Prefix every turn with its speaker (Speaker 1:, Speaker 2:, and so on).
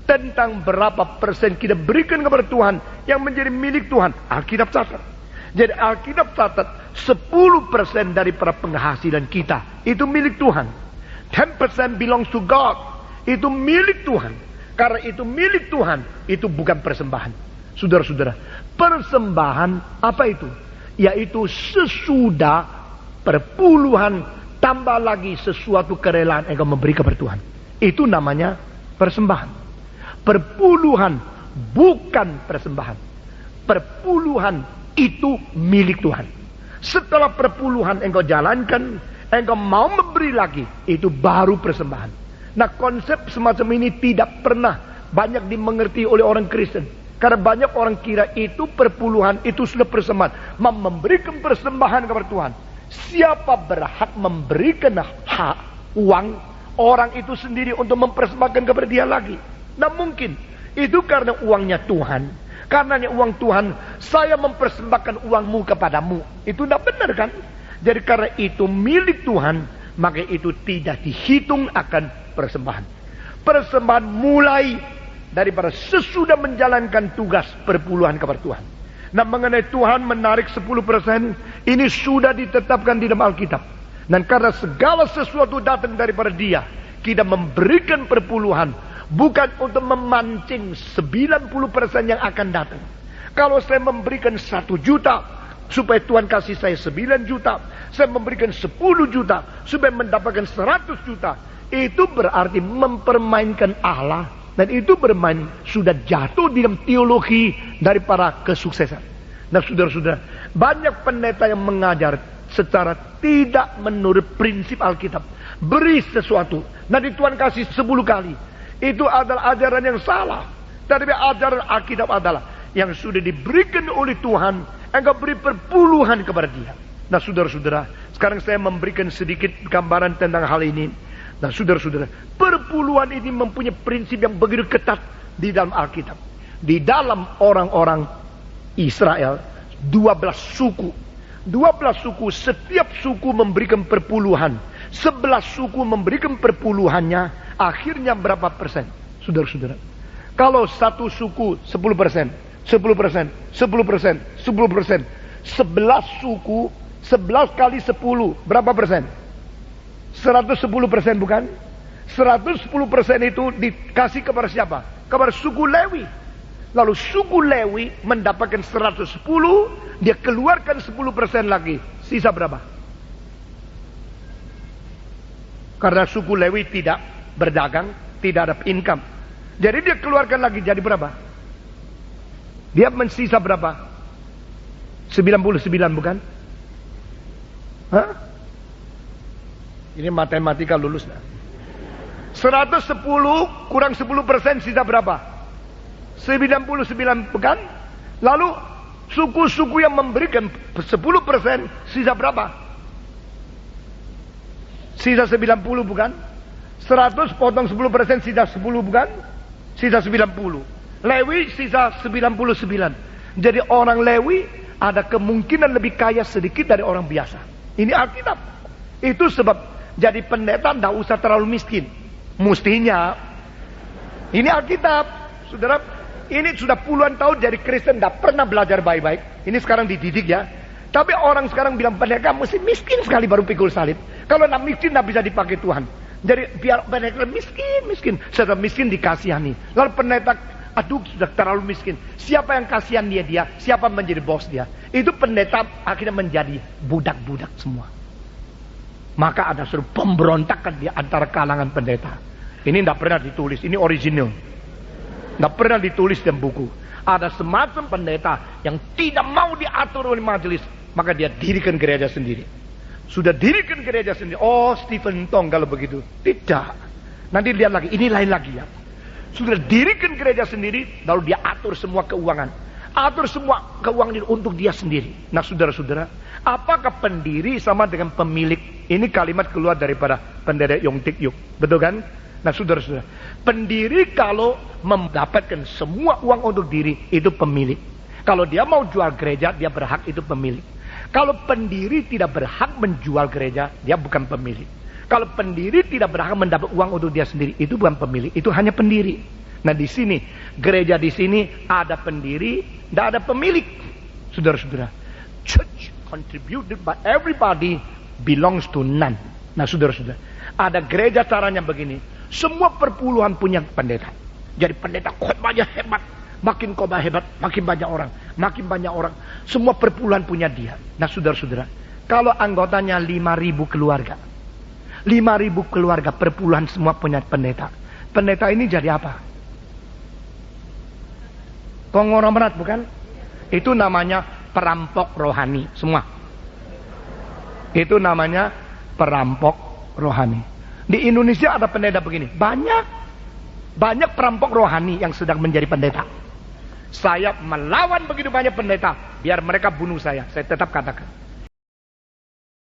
Speaker 1: tentang berapa persen kita berikan kepada Tuhan yang menjadi milik Tuhan. Alkitab catat. Jadi Alkitab catat 10% daripada penghasilan kita itu milik Tuhan. 10% belongs to God. Itu milik Tuhan. Karena itu milik Tuhan, itu bukan persembahan. Saudara-saudara, persembahan apa itu? Yaitu sesudah perpuluhan tambah lagi sesuatu kerelaan engkau memberi kepada Tuhan. Itu namanya persembahan. Perpuluhan bukan persembahan. Perpuluhan itu milik Tuhan. Setelah perpuluhan engkau jalankan, engkau mau memberi lagi, itu baru persembahan. Nah, konsep semacam ini tidak pernah banyak dimengerti oleh orang Kristen. Karena banyak orang kira itu perpuluhan, itu sudah persembahan. Memberikan persembahan kepada Tuhan. Siapa berhak memberikan hak uang orang itu sendiri untuk mempersembahkan kepada dia lagi? Nah, mungkin itu karena uangnya Tuhan. Karena uang Tuhan, saya mempersembahkan uangmu kepadamu. Itu tidak benar kan? Jadi karena itu milik Tuhan, maka itu tidak dihitung akan persembahan. Persembahan mulai daripada sesudah menjalankan tugas perpuluhan kepada Tuhan. Nah, mengenai Tuhan menarik 10%, ini sudah ditetapkan di dalam Alkitab. Dan karena segala sesuatu datang daripada Dia, kita memberikan perpuluhan bukan untuk memancing 90% yang akan datang. Kalau saya memberikan 1 juta supaya Tuhan kasih saya 9 juta, saya memberikan 10 juta supaya mendapatkan 100 juta, itu berarti mempermainkan Allah. Dan itu bermain, sudah jatuh di dalam teologi daripada kesuksesan. Nah, saudara-saudara, banyak pendeta yang mengajar secara tidak menurut prinsip Alkitab. Beri sesuatu, nanti Tuhan kasih 10 kali. Itu adalah ajaran yang salah. Tapi ajaran Alkitab adalah yang sudah diberikan oleh Tuhan, engkau beri perpuluhan kepada Dia. Nah, saudara-saudara, sekarang saya memberikan sedikit gambaran tentang hal ini. Nah, saudara-saudara, perpuluhan ini mempunyai prinsip yang begitu ketat di dalam Alkitab. Di dalam orang-orang Israel, 12 suku. 12 suku, setiap suku memberikan perpuluhan. 11 suku memberikan perpuluhannya. Akhirnya berapa persen? Saudara-saudara, kalau satu suku 10%, 10%, 10%, 10%, 11 suku, 11 kali 10, berapa persen? 110% bukan? 110% itu dikasih kepada siapa? Kepada suku Lewi. Lalu suku Lewi mendapatkan 110, dia keluarkan 10% lagi. Sisa berapa? Karena suku Lewi tidak berdagang, tidak ada income. Jadi dia keluarkan lagi, jadi berapa? Dia mensisa berapa? 99 bukan? Hah? Ini matematika lulus. 110 kurang 10% sisa berapa? 99 bukan? Lalu suku-suku yang memberikan 10% sisa berapa? Sisa 90 bukan? 100 potong 10% sisa 10 bukan? Sisa 90. Lewi sisa 99. Jadi orang Lewi ada kemungkinan lebih kaya sedikit dari orang biasa. Ini Alkitab. Itu sebab jadi pendeta tidak usah terlalu miskin. Mestinya. Ini Alkitab. Saudara, ini sudah puluhan tahun jadi Kristen tidak pernah belajar baik-baik. Ini sekarang dididik ya. Tapi orang sekarang bilang pendeta mesti miskin sekali baru pikul salib. Kalau tidak miskin tidak bisa dipakai Tuhan. Jadi biar pendeta miskin. Setelah miskin dikasihani. Lalu pendeta, aduh sudah terlalu miskin. Siapa yang kasihan dia? Siapa menjadi bos dia? Itu pendeta akhirnya menjadi budak-budak semua. Maka ada suruh pemberontakan di antara kalangan pendeta. Ini tidak pernah ditulis, ini original. Tidak pernah ditulis dalam buku. Ada semacam pendeta yang tidak mau diatur oleh majelis, maka dia dirikan gereja sendiri. Sudah dirikan gereja sendiri. Oh, Stephen Tong kalau begitu. Tidak. Nanti lihat lagi, ini lain lagi ya. Sudah dirikan gereja sendiri, lalu dia atur semua keuangan. Atur semua keuangan ini untuk dia sendiri. Nah, saudara-saudara, apakah pendiri sama dengan pemilik? Ini kalimat keluar daripada pendeta Yong Tik Yuk. Betul kan? Nah, saudara-saudara, pendiri kalau mendapatkan semua uang untuk diri, itu pemilik. Kalau dia mau jual gereja, dia berhak, itu pemilik. Kalau pendiri tidak berhak menjual gereja, dia bukan pemilik. Kalau pendiri tidak berhak mendapat uang untuk dia sendiri, itu bukan pemilik, itu hanya pendiri. Nah di sini, gereja di sini ada pendiri, tidak ada pemilik. Saudara-saudara, church contributed by everybody belongs to none. Nah saudara-saudara, ada gereja caranya begini. Semua perpuluhan punya pendeta. Jadi pendeta khotbahnya hebat. Makin khotbah hebat, makin banyak orang. Makin banyak orang. Semua perpuluhan punya dia. Nah saudara-saudara, kalau anggotanya 5.000 keluarga. 5.000 keluarga perpuluhan semua punya pendeta. Pendeta ini jadi apa? Konglomerat bukan? Itu namanya perampok rohani semua. Itu namanya perampok rohani. Di Indonesia ada pendeta begini. Banyak perampok rohani yang sedang menjadi pendeta. Saya melawan begitu banyak pendeta. Biar mereka bunuh saya. Saya tetap katakan.